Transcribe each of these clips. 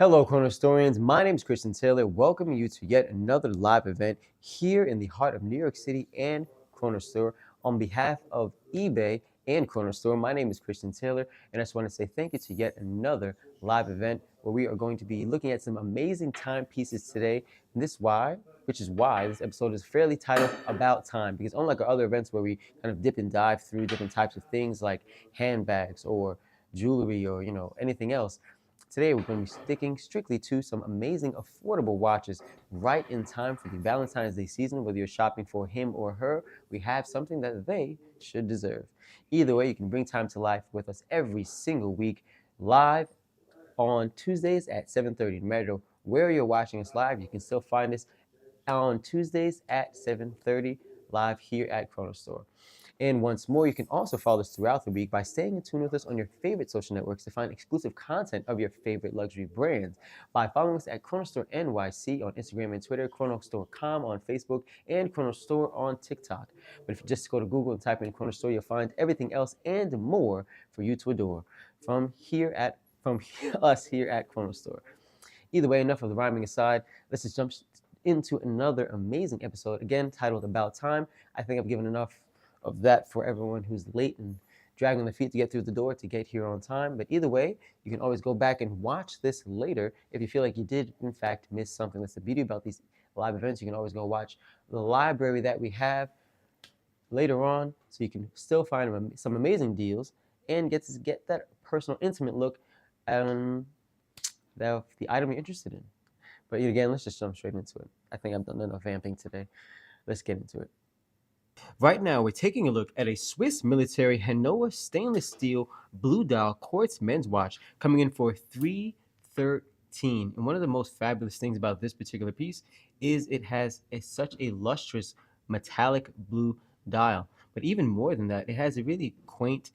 Hello, Chronostorians. My name is Christian Taylor, welcoming you to yet another live event here in the heart of New York City and Chronostore. On behalf of eBay and Chronostore, my name is Christian Taylor, and I just want to say thank you to yet another live event where we are going to be looking at some amazing timepieces today. And which is why this episode is fairly titled About Time, because unlike our other events where we kind of dip and dive through different types of things like handbags or jewelry or anything else, today we're going to be sticking strictly to some amazing affordable watches right in time for the Valentine's Day season. Whether you're shopping for him or her, we have something that they should deserve. Either way, you can bring time to life with us every single week live on Tuesdays at 7:30. No matter where you're watching us live, you can still find us on Tuesdays at 7:30 live here at Chronostore. And once more, you can also follow us throughout the week by staying in tune with us on your favorite social networks to find exclusive content of your favorite luxury brands. By following us at Chronostore NYC on Instagram and Twitter, Chronostore.com on Facebook, and Chronostore on TikTok. But if you just go to Google and type in Chronostore, you'll find everything else and more for you to adore from us here at Chronostore. Either way, enough of the rhyming aside, let's just jump into another amazing episode, again titled About Time. I think I've given enough of that for everyone who's late and dragging their feet to get through the door to get here on time. But either way, you can always go back and watch this later if you feel like you did, in fact, miss something. That's the beauty about these live events. You can always go watch the library that we have later on, so you can still find some amazing deals and get that personal, intimate look the item you're interested in. But again, let's just jump straight into it. I think I've done enough vamping today. Let's get into it. Right now, we're taking a look at a Swiss military Hanoa stainless steel blue dial quartz men's watch coming in for $313. And one of the most fabulous things about this particular piece is it has such a lustrous metallic blue dial. But even more than that, it has a really quaint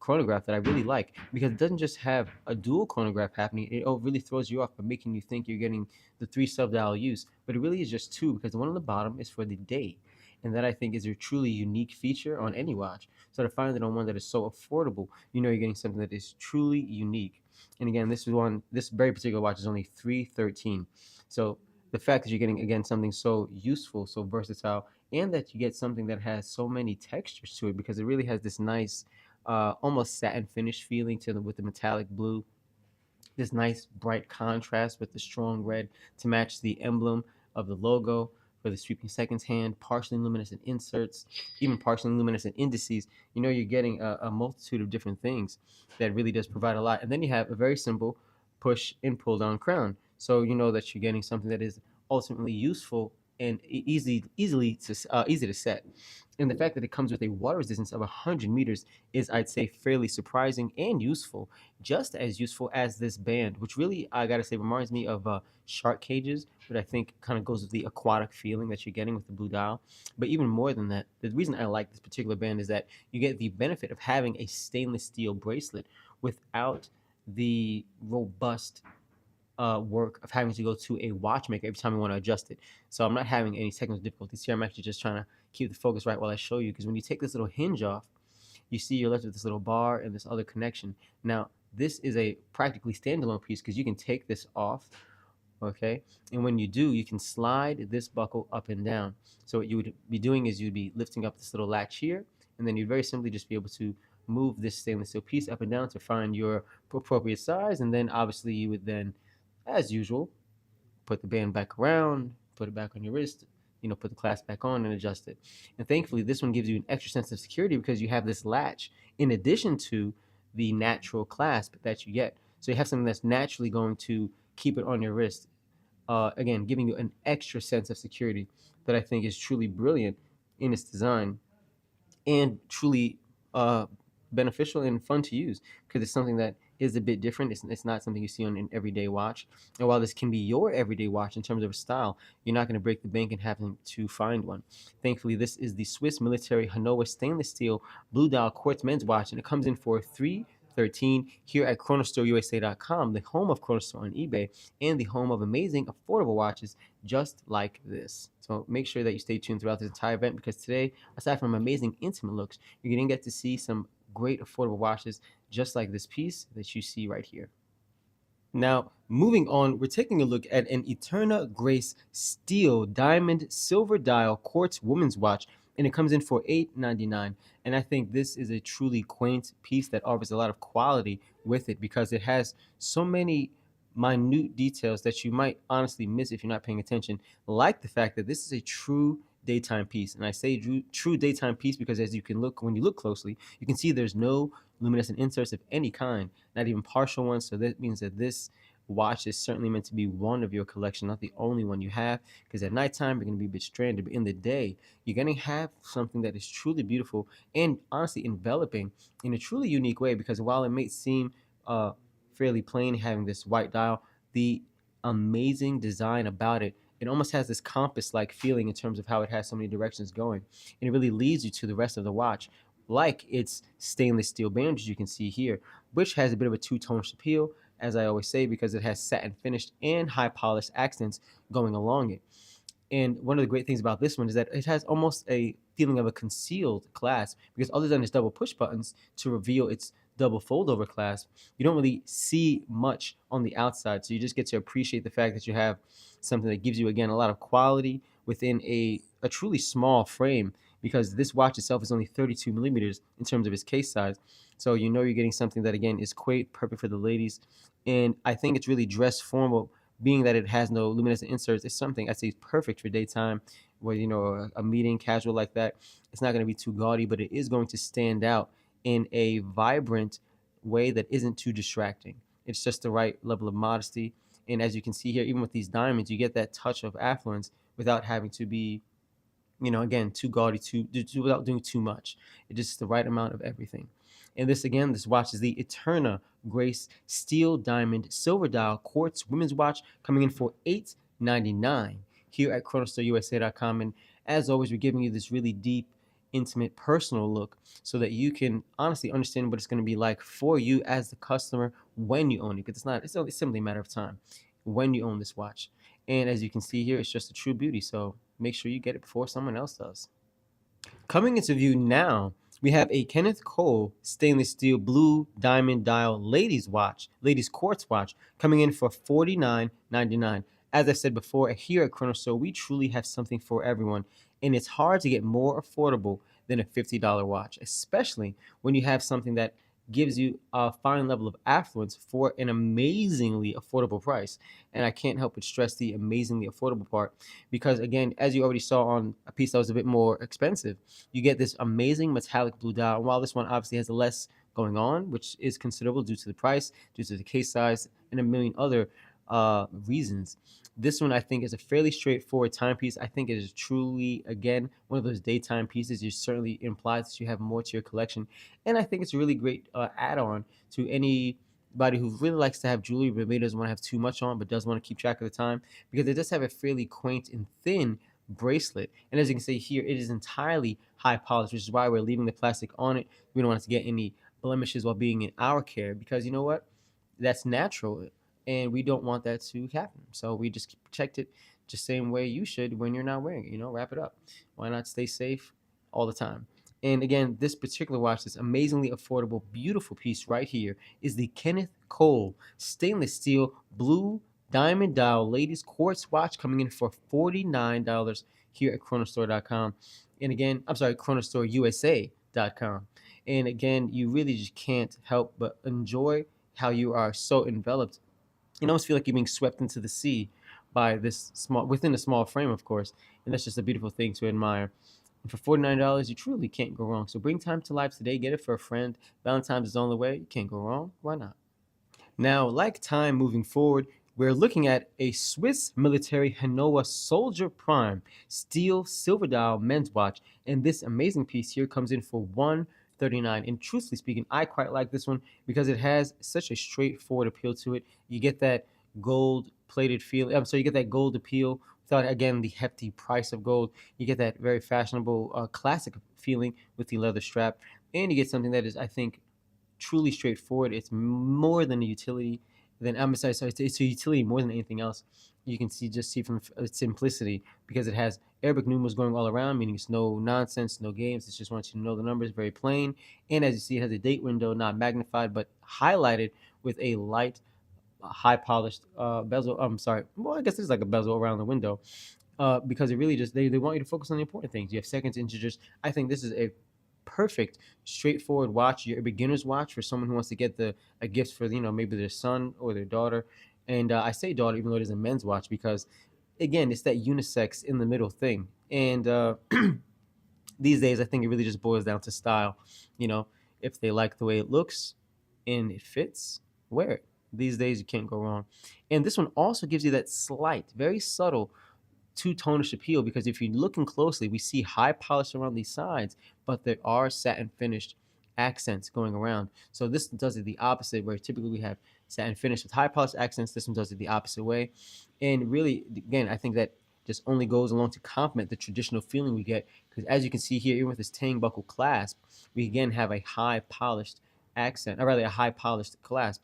chronograph that I really like, because it doesn't just have a dual chronograph happening. It really throws you off by making you think you're getting the 3 sub-dial use, but it really is just 2, because the one on the bottom is for the day. And that, I think, is a truly unique feature on any watch. So to find it on one that is so affordable, you're getting something that is truly unique. And again, this very particular watch is only $313. So the fact that you're getting, again, something so useful, so versatile, and that you get something that has so many textures to it, because it really has this nice almost satin finish feeling with the metallic blue, this nice bright contrast with the strong red to match the emblem of the logo for the sweeping seconds hand, partially luminescent inserts, even partially luminescent indices. You're getting a multitude of different things that really does provide a lot. And then you have a very simple push and pull down crown. So you know that you're getting something that is ultimately useful and easy to set. And the fact that it comes with a water resistance of 100 meters is, I'd say, fairly surprising and useful, just as useful as this band, which really, I gotta say, reminds me of shark cages, which I think kind of goes with the aquatic feeling that you're getting with the blue dial. But even more than that, the reason I like this particular band is that you get the benefit of having a stainless steel bracelet without the robust work of having to go to a watchmaker every time you want to adjust it. So I'm not having any technical difficulties here. I'm actually just trying to keep the focus right while I show you, because when you take this little hinge off, you see you're left with this little bar and this other connection. Now, this is a practically standalone piece because you can take this off, okay? And when you do, you can slide this buckle up and down. So what you would be doing is you'd be lifting up this little latch here, and then you'd very simply just be able to move this stainless steel piece up and down to find your appropriate size. And then obviously you would then, as usual, put the band back around, put it back on your wrist, put the clasp back on and adjust it. And thankfully, this one gives you an extra sense of security because you have this latch in addition to the natural clasp that you get. So you have something that's naturally going to keep it on your wrist. Again, giving you an extra sense of security that I think is truly brilliant in its design and truly beneficial and fun to use, because it's something that is a bit different. It's not something you see on an everyday watch. And while this can be your everyday watch in terms of a style, you're not going to break the bank in having to find one. Thankfully, this is the Swiss military Hanoa stainless steel blue dial quartz men's watch, and it comes in for $313 here at ChronostoreUSA.com, the home of Chronostore on eBay and the home of amazing affordable watches just like this. So make sure that you stay tuned throughout this entire event, because today, aside from amazing intimate looks, you're going to get to see some great affordable watches just like this piece that you see right here. Now, moving on, we're taking a look at an Eterna Grace steel diamond silver dial quartz woman's watch, and it comes in for $8.99. And I think this is a truly quaint piece that offers a lot of quality with it because it has so many minute details that you might honestly miss if you're not paying attention, like the fact that this is a true daytime piece. And I say true daytime piece because as you can look, when you look closely, you can see there's no luminescent inserts of any kind, not even partial ones. So that means that this watch is certainly meant to be one of your collection, not the only one you have, because at nighttime you're going to be a bit stranded, but in the day you're going to have something that is truly beautiful and honestly enveloping in a truly unique way. Because while it may seem fairly plain having this white dial, the amazing design about it, it almost has this compass like feeling in terms of how it has so many directions going, and it really leads you to the rest of the watch, like its stainless steel band, as you can see here, which has a bit of a two-tone appeal, as I always say, because it has satin finished and high polished accents going along it. And one of the great things about this one is that it has almost a feeling of a concealed clasp, because other than its double push buttons to reveal its double fold over clasp, you don't really see much on the outside. So you just get to appreciate the fact that you have something that gives you, again, a lot of quality within a truly small frame, because this watch itself is only 32 millimeters in terms of its case size. So you know you're getting something that, again, is quite perfect for the ladies. And I think it's really dress formal, being that it has no luminescent inserts. It's something I say is perfect for daytime, where a meeting casual like that. It's not going to be too gaudy, but it is going to stand out in a vibrant way that isn't too distracting. It's just the right level of modesty. And as you can see here, even with these diamonds, you get that touch of affluence without having to be, again, too gaudy, without doing too much. It's just the right amount of everything. And this, again, this watch is the Eterna Grace Steel Diamond Silver Dial Quartz Women's Watch, coming in for $8.99 here at ChronostoreUSA.com. And as always, we're giving you this really deep, intimate, personal look so that you can honestly understand what it's going to be like for you as the customer when you own it. Because it's simply a matter of time when you own this watch. And as you can see here, it's just a true beauty. So make sure you get it before someone else does. Coming into view now, we have a Kenneth Cole stainless steel blue diamond dial ladies quartz watch, coming in for $49.99. As I said before, here at Chronostore, we truly have something for everyone, and it's hard to get more affordable than a $50 watch, especially when you have something that gives you a fine level of affluence for an amazingly affordable price. And I can't help but stress the amazingly affordable part, because again, as you already saw on a piece that was a bit more expensive, you get this amazing metallic blue dial. And while this one obviously has less going on, which is considerable due to the price, due to the case size, and a million other reasons, this one I think is a fairly straightforward timepiece. I think it is truly, again, one of those daytime pieces. You certainly implies that you have more to your collection, and I think it's a really great add-on to anybody who really likes to have jewelry but maybe doesn't want to have too much on but does want to keep track of the time, because it does have a fairly quaint and thin bracelet. And as you can see here, it is entirely high polished, which is why we're leaving the plastic on it. We don't want it to get any blemishes while being in our care, because you know what? That's natural, and we don't want that to happen. So we just protect it just the same way you should when you're not wearing it. Wrap it up. Why not stay safe all the time? And again, this particular watch, this amazingly affordable, beautiful piece right here, is the Kenneth Cole stainless steel blue diamond dial ladies quartz watch, coming in for $49 here at Chronostore.com. And again, I'm sorry, ChronostoreUSA.com. And again, you really just can't help but enjoy how you are so enveloped. You almost feel like you're being swept into the sea by this within a small frame, of course. And that's just a beautiful thing to admire. And for $49, you truly can't go wrong. So bring time to life today. Get it for a friend. Valentine's is on the way. You can't go wrong. Why not? Now, like time moving forward, we're looking at a Swiss military Hanoa Soldier Prime steel silver dial men's watch. And this amazing piece here comes in for $139. And truthfully speaking, I quite like this one because it has such a straightforward appeal to it. You get that gold plated feel. You get that gold appeal without, again, the hefty price of gold. You get that very fashionable, classic feeling with the leather strap. And you get something that is, I think, truly straightforward. It's more than a utility. It's a utility more than anything else. You can see from its simplicity, because it has Arabic numerals going all around, meaning it's no nonsense, no games. It just wants you to know the numbers, very plain. And as you see, it has a date window, not magnified but highlighted with a light high polished bezel. I'm sorry. Well, I guess there's like a bezel around the window, because it really just they want you to focus on the important things. You have seconds, integers. I think this is a perfect, straightforward watch. You're a beginner's watch for someone who wants to get a gift for maybe their son or their daughter. And I say daughter even though it is a men's watch because again it's that unisex in the middle thing. And these days I think it really just boils down to style. You know, if they like the way it looks and it fits, wear it. These days you can't go wrong. And this one also gives you that slight, very subtle two-tonish appeal because if you're looking closely, we see high polish around these sides, but there are satin finished accents going around. So this does it the opposite, where typically we have satin finish with high polish accents. This one does it the opposite way. And really, again, I think that just only goes along to complement the traditional feeling we get because as you can see here, even with this tang buckle clasp, we again have a high polished accent, or rather a high polished clasp,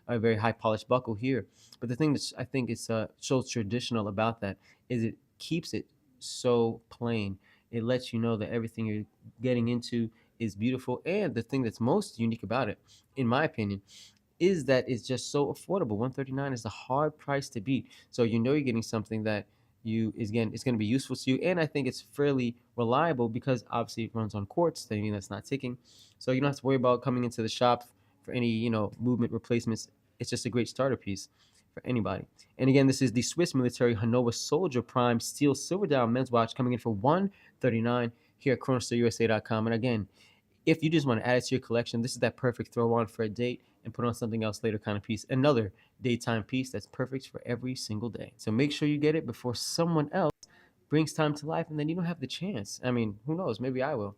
a very high polished buckle here. But the thing that I think is so traditional about that is it keeps it so plain. It lets you know that everything you're getting into is beautiful. And the thing that's most unique about it, in my opinion, is that it's just so affordable. $139 is a hard price to beat. So you know you're getting something that you is again it's going to be useful to you, and I think it's fairly reliable because obviously it runs on quartz, thing that's not ticking. So you don't have to worry about coming into the shop for any movement replacements. It's just a great starter piece for anybody. And again, this is the Swiss Military Hanova Soldier Prime Steel Silver Dial men's watch coming in for $139 here at ChronostoreUSA.com. And again, if you just want to add it to your collection, this is that perfect throw on for a date and put on something else later kind of piece. Another daytime piece that's perfect for every single day. So make sure you get it before someone else brings time to life and then you don't have the chance. I mean, who knows? Maybe I will.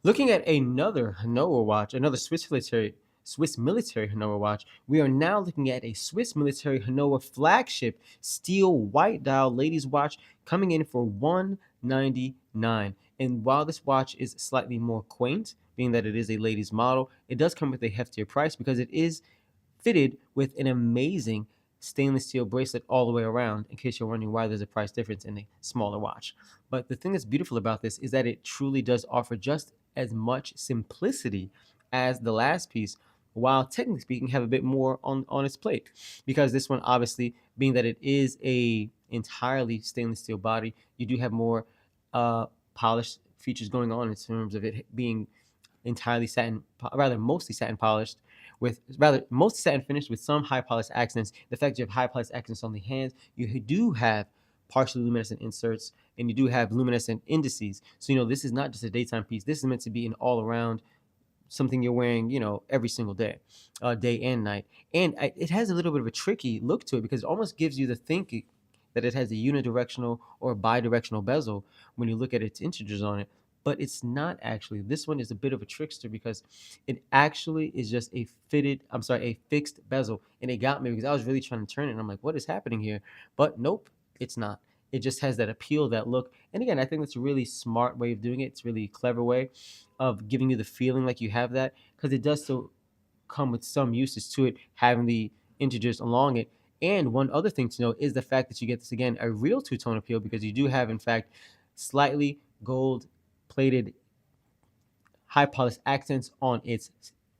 Looking at another Hanova watch, another Swiss military Hanova watch, we are now looking at a Swiss military Hanova flagship steel white dial ladies watch coming in for $199. And while this watch is slightly more quaint, being that it is a ladies model, it does come with a heftier price because it is fitted with an amazing stainless steel bracelet all the way around, in case you're wondering why there's a price difference in a smaller watch. But the thing that's beautiful about this is that it truly does offer just as much simplicity as the last piece, while technically speaking have a bit more on its plate, because this one, obviously being that it is a entirely stainless steel body, you do have more polished features going on in terms of it being entirely satin, rather mostly satin polished, with rather mostly satin finished with some high polished accents. The fact you have high polished accents on the hands, you do have partially luminescent inserts, and you do have luminescent indices. So this is not just a daytime piece. This is meant to be an all around something you're wearing, every single day, day and night. And it has a little bit of a tricky look to it because it almost gives you the thinking that it has a unidirectional or bidirectional bezel when you look at its integers on it. But it's not actually. This one is a bit of a trickster because it actually is just a fixed bezel. And it got me because I was really trying to turn it and I'm like, what is happening here? But nope, it's not. It just has that appeal, that look. And again, I think that's a really smart way of doing it. It's a really clever way of giving you the feeling like you have that, because it does still come with some uses to it, having the integers along it. And one other thing to note is the fact that you get this, again, a real two-tone appeal, because you do have, in fact, slightly gold plated high polished accents on its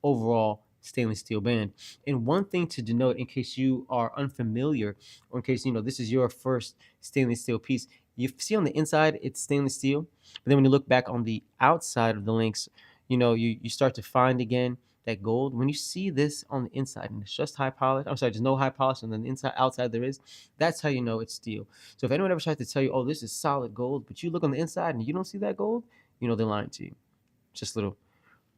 overall stainless steel band. And one thing to denote, in case you are unfamiliar, or in case this is your first stainless steel piece, you see on the inside it's stainless steel, but then when you look back on the outside of the links, you start to find again that gold. When you see this on the inside and it's just high polish, there's no high polish, and then the outside there is, that's how you know it's steel. So if anyone ever tries to tell you, oh, this is solid gold, but you look on the inside and you don't see that gold, they're lying to you. Just a little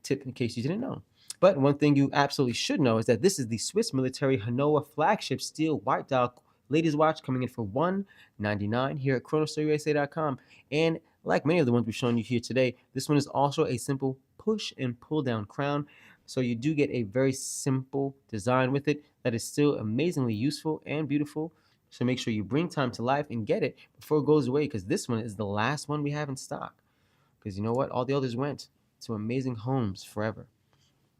tip in case you didn't know. But one thing you absolutely should know is that this is the Swiss military Hanova flagship steel white dial ladies watch coming in for $199 here at ChronostoreUSA.com. And like many of the ones we've shown you here today, this one is also a simple push and pull down crown. So you do get a very simple design with it that is still amazingly useful and beautiful. So make sure you bring time to life and get it before it goes away, because this one is the last one we have in stock. Because you know what? All the others went to amazing homes forever.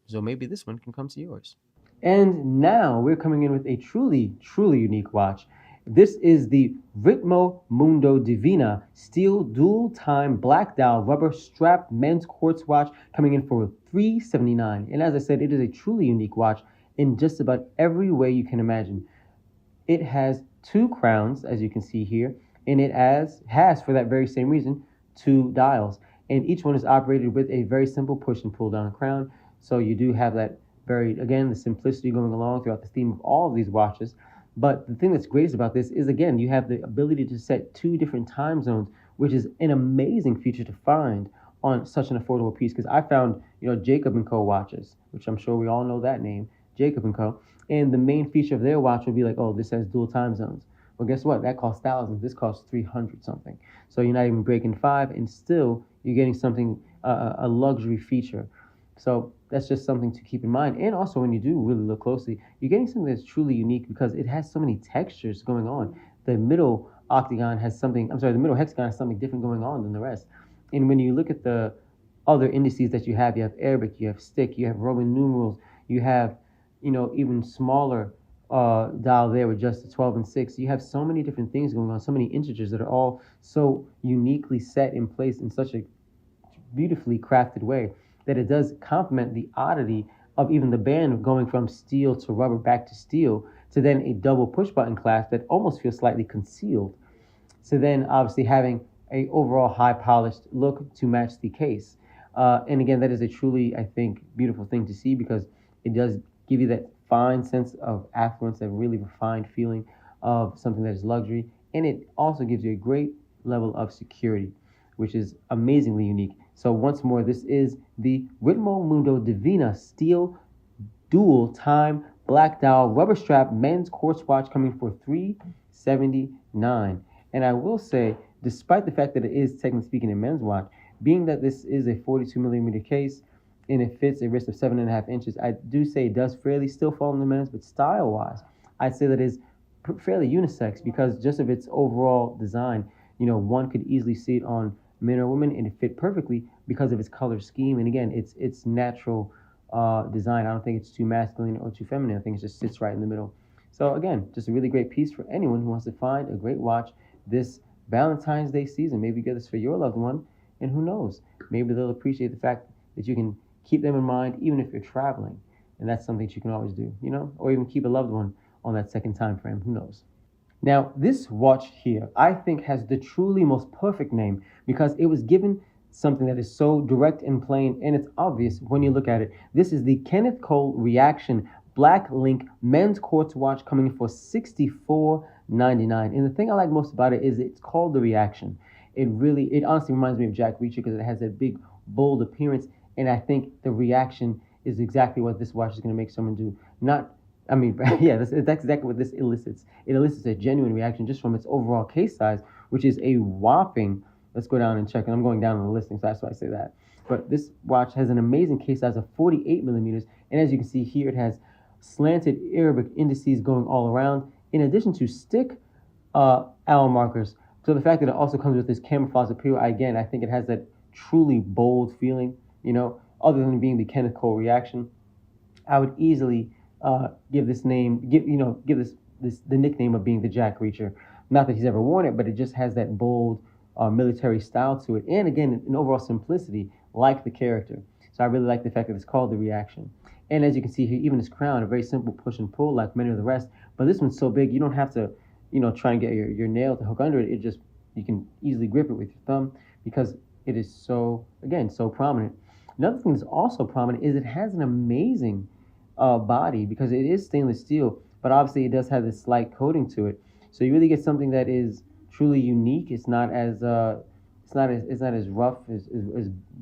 So maybe this one can come to yours. And now we're coming in with a truly, truly unique watch. This is the Ritmo Mundo Divina steel dual time black dial rubber strap men's quartz watch coming in for $379. And as I said, it is a truly unique watch. in just about every way you can imagine. It has two crowns, as you can see here, and it has for that very same reason, two dials. And each one is operated with a very simple push and pull down crown. So you do have that again, the simplicity going along throughout the theme of all of these watches. But the thing that's greatest about this is, again, you have the ability to set two different time zones, which is an amazing feature to find on such an affordable piece. Because I found, Jacob & Co. watches, which I'm sure we all know that name, Jacob & Co. And the main feature of their watch would be like, oh, this has dual time zones. Well, guess what? That costs thousands. This costs 300 something. So you're not even breaking five, and still you're getting something, a luxury feature. So that's just something to keep in mind. And also, when you do really look closely, you're getting something that's truly unique because it has so many textures going on. The middle octagon has something, the middle hexagon has something different going on than the rest. And when you look at the other indices that you have Arabic, you have stick, you have Roman numerals, you have, even smaller dial there with just the 12 and 6. You have so many different things going on, so many integers that are all so uniquely set in place in such a beautifully crafted way that it does complement the oddity of even the band going from steel to rubber back to steel to then a double push button clasp that almost feels slightly concealed. So then obviously having a overall high polished look to match the case. And again, that is a truly, I think, beautiful thing to see because it does give you that fine sense of affluence, that really refined feeling of something that is luxury. And it also gives you a great level of security, which is amazingly unique. So once more, this is the Ritmo Mundo Divina Steel Dual Time Black Dial Rubber Strap Men's Quartz Watch coming for $379. And I will say, despite the fact that it is technically speaking a men's watch, being that this is a 42 millimeter case and it fits a wrist of 7.5 inches, I do say it does fairly still fall in the men's, but style-wise, I'd say that is fairly unisex because just of its overall design, one could easily see it on men or women, and it fit perfectly because of its color scheme. And again, it's natural design. I don't think it's too masculine or too feminine. I think it just sits right in the middle. So again, just a really great piece for anyone who wants to find a great watch this Valentine's Day season. Maybe you get this for your loved one, and who knows? Maybe they'll appreciate the fact that you can keep them in mind even if you're traveling. And that's something that you can always do, or even keep a loved one on that second time frame. Who knows? Now, this watch here, I think, has the truly most perfect name because it was given something that is so direct and plain, and it's obvious when you look at it. This is the Kennethcole Reaction Black Link Men's Quartz Watch coming for $64.99. And the thing I like most about it is it's called the Reaction. It honestly reminds me of Jack Reacher because it has that big, bold appearance, and I think the Reaction is exactly what this watch is going to make someone do. That's exactly what this elicits. It elicits a genuine reaction just from its overall case size, which is a whopping, let's go down and check, and I'm going down on the listing, so that's why I say that. But this watch has an amazing case size of 48 millimeters, and as you can see here, it has slanted Arabic indices going all around, in addition to stick Allen markers. So the fact that it also comes with this camouflage appeal, again, I think it has that truly bold feeling, other than being the Kennethcole Reaction. I would easily give this name, give this the nickname of being the Jack Reacher. Not that he's ever worn it, but it just has that bold military style to it, and again, an overall simplicity like the character. So I really like the fact that it's called the Reaction. And as you can see here, even this crown, a very simple push and pull like many of the rest. But this one's so big, you don't have to, try and get your nail to hook under it. You can easily grip it with your thumb because it is so prominent. Another thing that's also prominent is it has an amazing body because it is stainless steel, but obviously it does have this slight coating to it. So you really get something that is truly unique. It's not as rough, as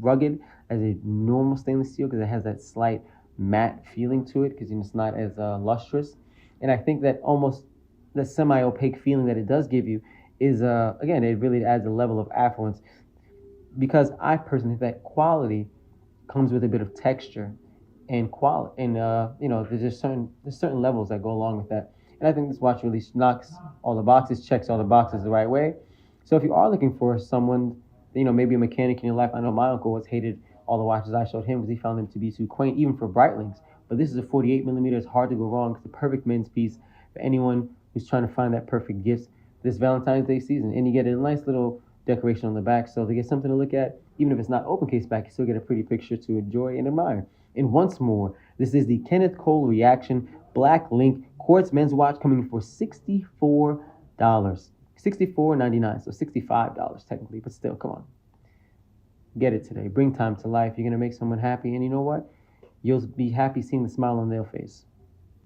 rugged as a normal stainless steel because it has that slight matte feeling to it because it's not as lustrous. And I think that almost the semi-opaque feeling that it does give you is again, it really adds a level of affluence because I personally think that quality comes with a bit of texture and quality, and there's certain levels that go along with that. And I think this watch really knocks all the boxes, checks all the boxes the right way. So if you are looking for someone, maybe a mechanic in your life, I know my uncle has hated all the watches I showed him because he found them to be too quaint, even for Breitlings. But this is a 48 millimeter. It's hard to go wrong. It's the perfect men's piece for anyone who's trying to find that perfect gift this Valentine's Day season. And you get a nice little decoration on the back, so they get something to look at even if it's not open case back, you still get a pretty picture to enjoy and admire. And once more, this is the Kennethcole Reaction Black Link Quartz Men's Watch, coming in for $64. $64.99, so $65 technically, but still, come on. Get it today. Bring time to life. You're going to make someone happy, and you know what? You'll be happy seeing the smile on their face.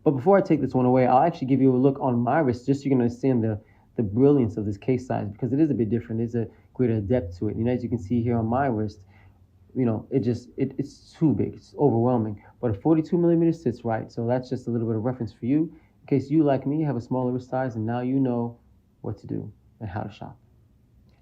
But before I take this one away, I'll actually give you a look on my wrist, just so you can understand the brilliance of this case size, because it is a bit different. There's a greater depth to it. And as you can see here on my wrist, you know, it's too big. It's overwhelming. But a 42 millimeter sits right. So that's just a little bit of reference for you, in case you, like me, have a smaller wrist size, and now you know what to do and how to shop.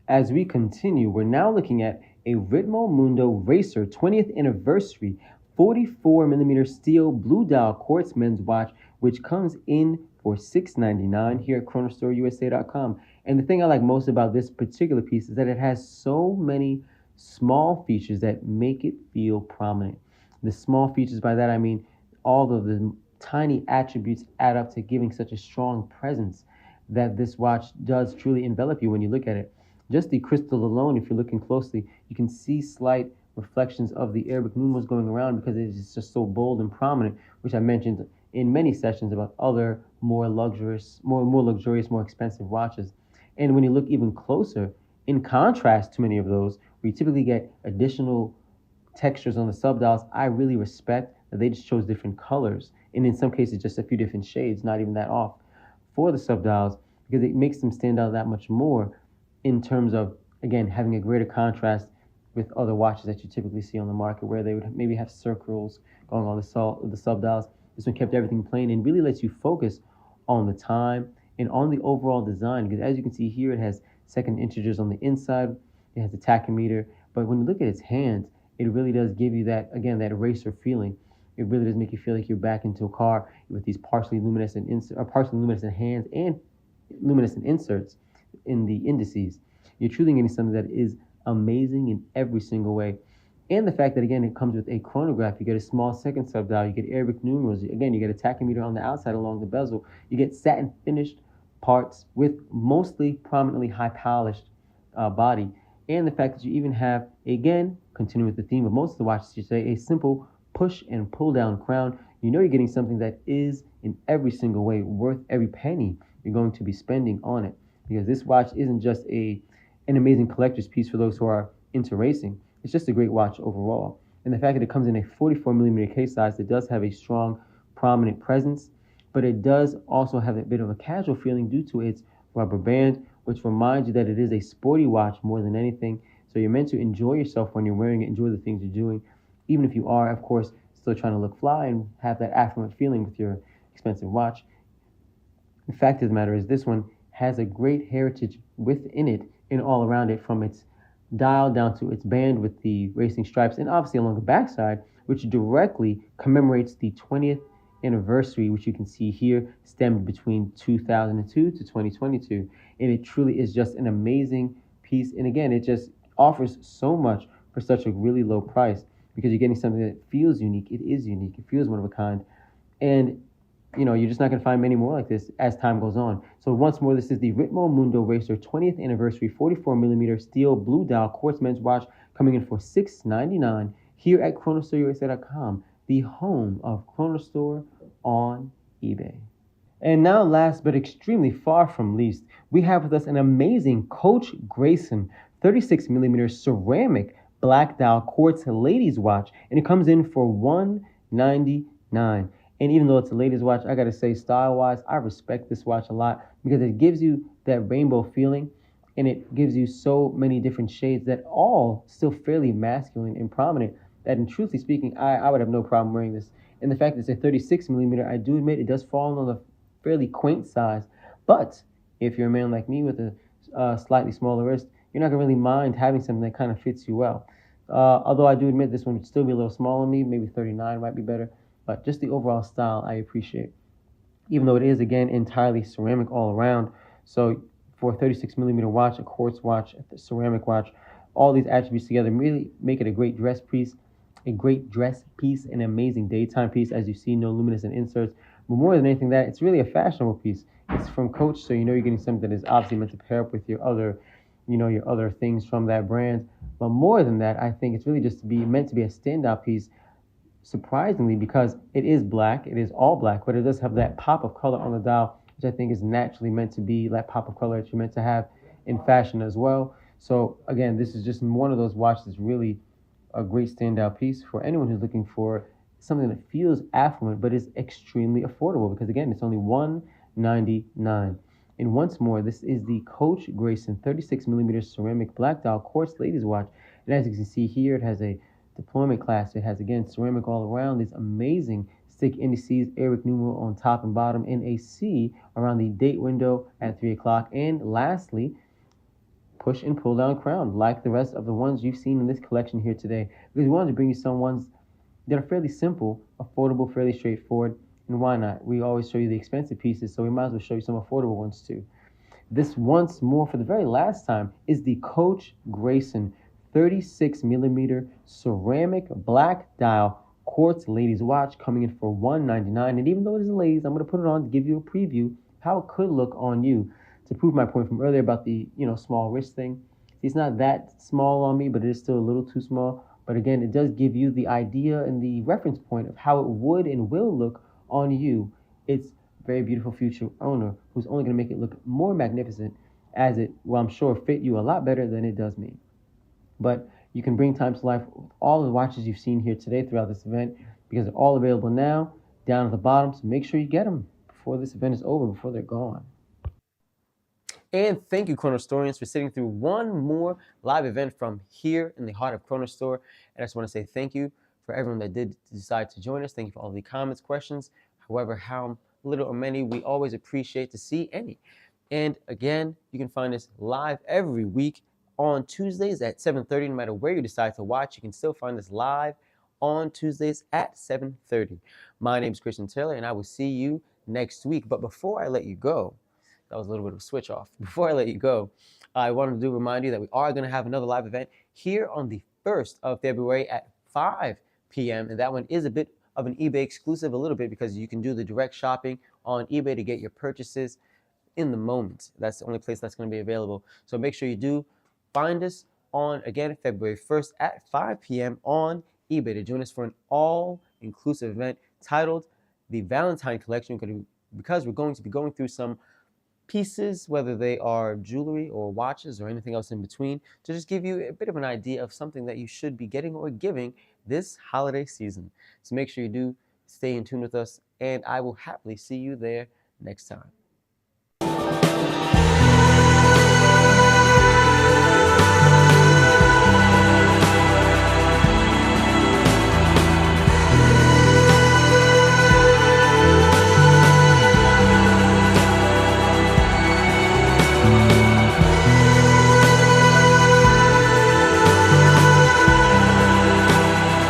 As we continue, we're now looking at a Ritmo Mundo Racer 20th anniversary 44 millimeter steel blue dial quartz men's watch, which comes in for $6.99 here at ChronostoreUSA.com. And the thing I like most about this particular piece is that it has so many small features that make it feel prominent. The small features, by that I mean all of the tiny attributes add up to giving such a strong presence that this watch does truly envelop you when you look at it. Just the crystal alone, if you're looking closely, you can see slight reflections of the Arabic numerals going around because it is just so bold and prominent, which I mentioned in many sessions about other more luxurious, more expensive watches. And when you look even closer, in contrast to many of those, where you typically get additional textures on the subdials, I really respect that they just chose different colors, and in some cases just a few different shades, not even that off, for the subdials, because it makes them stand out that much more in terms of, again, having a greater contrast with other watches that you typically see on the market, where they would maybe have circles going on the subdials. This one kept everything plain and really lets you focus on the time and on the overall design, because as you can see here, it has second integers on the inside, it has a tachymeter, but when you look at its hands, it really does give you that, again, that racer feeling. It really does make you feel like you're back into a car with these partially luminescent hands and luminescent inserts in the indices. You're truly getting something that is amazing in every single way. And the fact that, again, it comes with a chronograph. You get a small second subdial, you get Arabic numerals, again, you get a tachymeter on the outside along the bezel, you get satin finished parts with mostly prominently high polished body, and the fact that you even have, again, continuing with the theme of most of the watches today, a simple push and pull down crown. You know you're getting something that is in every single way worth every penny you're going to be spending on it, because this watch isn't just an amazing collector's piece for those who are into racing. It's just a great watch overall. And the fact that it comes in a 44 millimeter case size, it does have a strong, prominent presence, but it does also have a bit of a casual feeling due to its rubber band, which reminds you that it is a sporty watch more than anything. So you're meant to enjoy yourself when you're wearing it, enjoy the things you're doing, even if you are, of course, still trying to look fly and have that affluent feeling with your expensive watch. The fact of the matter is, this one has a great heritage within it and all around it, from its dial down to its band with the racing stripes, and obviously along the backside, which directly commemorates the 20th anniversary, which you can see here, stemmed between 2002 to 2022. And it truly is just an amazing piece. And again, it just offers so much for such a really low price, because you're getting something that feels unique. It is unique. It feels one of a kind. And you know, you're just not going to find many more like this as time goes on. So once more, this is the Ritmo Mundo Racer 20th anniversary 44 millimeter steel blue dial quartz men's watch, coming in for $6.99 here at ChronostoreUSA.com, the home of Chronostore on eBay. And now, last but extremely far from least, we have with us an amazing Coach Grayson 36 millimeter ceramic black dial quartz ladies watch, and it comes in for $199. And even though it's a ladies watch, I gotta say, style-wise, I respect this watch a lot, because it gives you that rainbow feeling, and it gives you so many different shades that all still fairly masculine and prominent, that, in truthfully speaking, I would have no problem wearing this. And the fact that it's a 36 millimeter, I do admit it does fall on the fairly quaint size. But if you're a man like me with a slightly smaller wrist, you're not gonna really mind having something that kind of fits you well. Although I do admit this one would still be a little small on me, maybe 39 might be better. But just the overall style I appreciate, even though it is, again, entirely ceramic all around. So for a 36 millimeter watch, a quartz watch, a ceramic watch, all these attributes together really make it a great dress piece, an amazing daytime piece. As you see, no luminescent inserts. But more than anything, it's really a fashionable piece. It's from Coach, so you know you're getting something that is obviously meant to pair up with your other, your other things from that brand. But more than that, I think it's really just meant to be a standout piece, surprisingly, because it is black, it is all black, but it does have that pop of color on the dial, which I think is naturally meant to be that pop of color that you're meant to have in fashion as well. So again, this is just one of those watches that's really a great standout piece for anyone who's looking for something that feels affluent but is extremely affordable, because again, it's only $199. And once more, this is the Coach Grayson 36mm ceramic black dial quartz ladies watch. And as you can see here, it has a deployment class. It has, again, ceramic all around, these amazing stick indices, Arabic numeral on top and bottom, and a C around the date window at 3 o'clock. And lastly, push and pull down crown, like the rest of the ones you've seen in this collection here today, because we wanted to bring you some ones that are fairly simple, affordable, fairly straightforward. And why not? We always show you the expensive pieces, so we might as well show you some affordable ones too. This, once more, for the very last time, is the Coach Grayson 36mm ceramic black dial quartz ladies watch, coming in for $199. And even though it is a ladies, I'm going to put it on to give you a preview how it could look on you, to prove my point from earlier about the small wrist thing. It's not that small on me, but it is still a little too small. But again, it does give you the idea and the reference point of how it would and will look on you. It's very beautiful future owner who's only going to make it look more magnificent, as it will, I'm sure, fit you a lot better than it does me. But you can bring time to life with all the watches you've seen here today throughout this event, because they're all available now down at the bottom. So make sure you get them before this event is over, before they're gone. And thank you, Chronostorians, for sitting through one more live event from here in the heart of Chronostore. And I just want to say thank you for everyone that did decide to join us. Thank you for all the comments, questions, however, how little or many, we always appreciate to see any. And again, you can find us live every week on Tuesdays at 7:30. No matter where you decide to watch, you can still find us live on Tuesdays at 7:30. My name is Christian Taylor, and I will see you next week. But before I let you go, that was a little bit of a switch off. Before I let you go, I wanted to remind you that we are going to have another live event here on the 1st of February at 5 p.m. And that one is a bit of an eBay exclusive, a little bit, because you can do the direct shopping on eBay to get your purchases in the moment. That's the only place that's going to be available. So make sure you do find us on, again, February 1st at 5 p.m. on eBay to join us for an all-inclusive event titled the Valentine Collection, because we're going to be going through some pieces, whether they are jewelry or watches or anything else in between, to just give you a bit of an idea of something that you should be getting or giving this holiday season. So make sure you do stay in tune with us, and I will happily see you there next time.